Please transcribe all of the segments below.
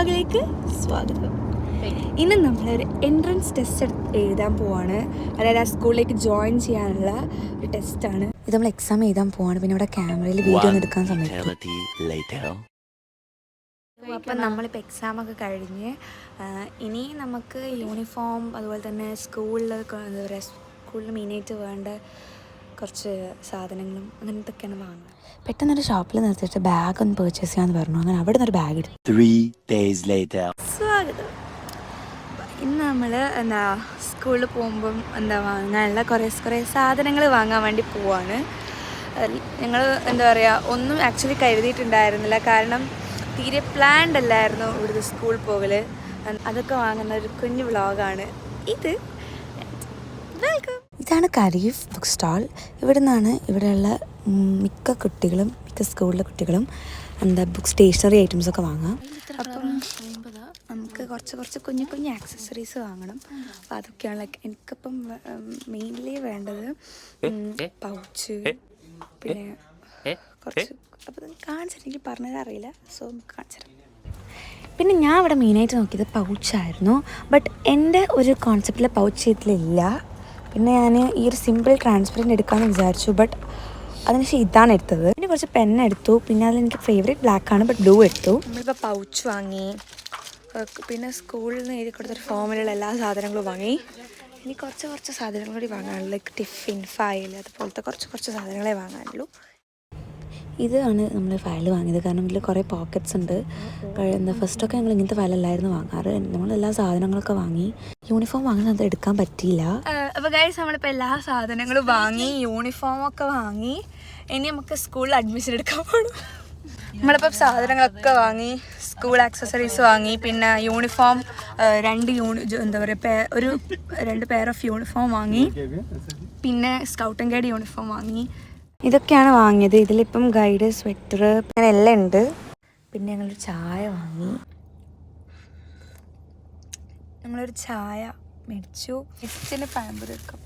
വ്ളോഗിലേക്ക് സ്വാഗതം. ഇന്ന് നമ്മളൊരു എൻട്രൻസ് ടെസ്റ്റ് എഴുതാൻ പോവാണ്. അതായത് ആ സ്കൂളിലേക്ക് ജോയിൻ ചെയ്യാനുള്ള ഒരു ടെസ്റ്റാണ്. ഇത് നമ്മൾ എക്സാം എഴുതാൻ പോവാണ്. പിന്നെ ഇവിടെ ക്യാമറയിൽ വീഡിയോ ഒന്നും എടുക്കാൻ സമയത്ത്. അപ്പം നമ്മളിപ്പോൾ എക്സാമൊക്കെ കഴിഞ്ഞ് ഇനി നമുക്ക് യൂണിഫോം, അതുപോലെ തന്നെ സ്കൂളിൽ എന്താ പറയുക, സ്കൂളിൽ മെയിനായിട്ട് വേണ്ട കുറച്ച് സാധനങ്ങളും അങ്ങനത്തൊക്കെയാണ് വാങ്ങുന്നത്. പെട്ടെന്നൊരു ഷോപ്പിൽ നിർത്തിയിട്ട് ബാഗ് ഒന്ന് പർച്ചേസ് ചെയ്യാമെന്ന് പറഞ്ഞു. അങ്ങനെ അവിടെ നിന്നൊരു ബാഗ് എടുത്തു. 3 days later. സ്വാഗതം. ഇന്ന് നമ്മൾ സ്കൂളിൽ പോകുമ്പം വാങ്ങാനുള്ള കുറേ സാധനങ്ങൾ വാങ്ങാൻ വേണ്ടി പോവാണ്. ഞങ്ങൾ ഒന്നും ആക്ച്വലി കരുതിയിട്ടുണ്ടായിരുന്നില്ല. കാരണം തീരെ പ്ലാൻഡ് അല്ലായിരുന്നു ഇവിടുത്തെ സ്കൂൾ പോകൽ. അതൊക്കെ വാങ്ങുന്ന ഒരു കുഞ്ഞു വ്ളോഗാണ് ഇത്. വെൽക്കം. ഇതാണ് കരീഫ് ബുക്ക് സ്റ്റാൾ. ഇവിടെ നിന്നാണ് ഇവിടെയുള്ള മിക്ക സ്കൂളിലെ കുട്ടികളും ബുക്ക് സ്റ്റേഷനറി ഐറ്റംസൊക്കെ വാങ്ങാം. അപ്പം നമുക്ക് കുറച്ച് കുഞ്ഞു ആക്സസറീസ് വാങ്ങണം. അപ്പം അതൊക്കെയാണ് എനിക്കിപ്പം മെയിൻലി വേണ്ടത്. പൗച്ച്, പിന്നെ കുറച്ച് അപ്പം കാണിച്ചിട്ട് എനിക്ക് പറഞ്ഞത് അറിയില്ല, സോ നമുക്ക് കാണിച്ചിടാം. പിന്നെ ഞാൻ ഇവിടെ മെയിനായിട്ട് നോക്കിയത് പൗച്ചായിരുന്നു. ബട്ട് എൻ്റെ ഒരു കോൺസെപ്റ്റിൽ പൗച്ച് ഇതിലില്ല. പിന്നെ ഞാൻ ഈ ഒരു സിമ്പിൾ ട്രാൻസ്പെറൻറ്റ് എടുക്കാമെന്ന് വിചാരിച്ചു. ബട്ട് അതിനുശേഷം ഇതാണ് എടുത്തത്. പിന്നെ കുറച്ച് പെന്നെടുത്തു. പിന്നെ അതിലെനിക്ക് ഫേവറേറ്റ് ബ്ലാക്കാണ്, ബട്ട് ബ്ലൂ എടുത്തു. നമ്മളിപ്പോൾ പൗച്ച് വാങ്ങി. പിന്നെ സ്കൂളിൽ നിന്ന് എഴുതി കൊടുത്തൊരു ഫോമിലുള്ള എല്ലാ സാധനങ്ങളും വാങ്ങി. ഇനി കുറച്ച് സാധനങ്ങൾ കൂടി വാങ്ങാനുള്ളൂ. ലൈക്ക് ടിഫിൻ, ഫയൽ, അതുപോലത്തെ കുറച്ച് സാധനങ്ങളെ വാങ്ങാനുള്ളൂ. ഇതാണ് നമ്മൾ ഫയൽ വാങ്ങിയത്. കാരണം ഇതിൽ കുറേ പോക്കറ്റ്സ് ഉണ്ട്. ഫസ്റ്റൊക്കെ ഞങ്ങൾ ഇങ്ങനത്തെ ഫയലല്ലായിരുന്നു വാങ്ങാറ്. നമ്മളെല്ലാ സാധനങ്ങളൊക്കെ വാങ്ങി. യൂണിഫോം വാങ്ങുന്നത് എടുക്കാൻ പറ്റിയില്ല. അപ്പോൾ ഗൈസ്, നമ്മളിപ്പോൾ എല്ലാ സാധനങ്ങളും വാങ്ങി, യൂണിഫോമൊക്കെ വാങ്ങി. ഇനി നമുക്ക് സ്കൂളിൽ അഡ്മിഷൻ എടുക്കാൻ പോകണം. നമ്മളിപ്പോൾ സാധനങ്ങളൊക്കെ വാങ്ങി, സ്കൂൾ ആക്സസറീസ് വാങ്ങി, പിന്നെ യൂണിഫോം 2 പെയർ ഓഫ് യൂണിഫോം വാങ്ങി, പിന്നെ സ്കൗട്ട് ആൻഡ് ഗൈഡ് യൂണിഫോം വാങ്ങി. ഇതൊക്കെയാണ് വാങ്ങിയത്. ഇതിലിപ്പം ഗൈഡ്, സ്വെറ്റർ, അങ്ങനെ എല്ലാം ഉണ്ട്. പിന്നെ ഞങ്ങളൊരു ചായ വാങ്ങി. നമ്മളൊരു ചായ മേടിച്ചു. നെക്സ്റ്റിന് പഴംപൊരി വെക്കാം.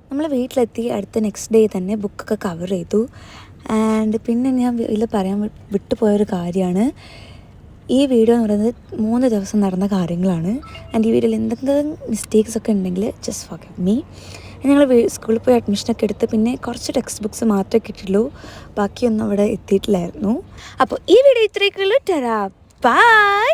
നമ്മൾ വീട്ടിലെത്തി അടുത്ത നെക്സ്റ്റ് ഡേ തന്നെ ബുക്കൊക്കെ കവർ ചെയ്തു. ആൻഡ് പിന്നെ ഞാൻ ഇതിൽ പറയാൻ വിട്ടുപോയൊരു കാര്യമാണ്, ഈ വീഡിയോ എന്ന് പറയുന്നത് 3 ദിവസം നടന്ന കാര്യങ്ങളാണ്. ആൻഡ് ഈ വീഡിയോയിൽ എന്തെങ്കിലും മിസ്റ്റേക്സ് ഒക്കെ ഉണ്ടെങ്കിൽ ജസ്റ്റ് ഫോർഗിവ് മീ. ഞങ്ങൾ സ്കൂളിൽ പോയി അഡ്മിഷനൊക്കെ എടുത്ത് പിന്നെ കുറച്ച് ടെക്സ്റ്റ് ബുക്സ് മാത്രമേ കിട്ടിയുള്ളൂ. ബാക്കിയൊന്നും അവിടെ എത്തിയിട്ടില്ലായിരുന്നു. അപ്പോൾ ഈ വീഡിയോ ഇത്രയൊക്കെയുള്ളൂ. ബൈ.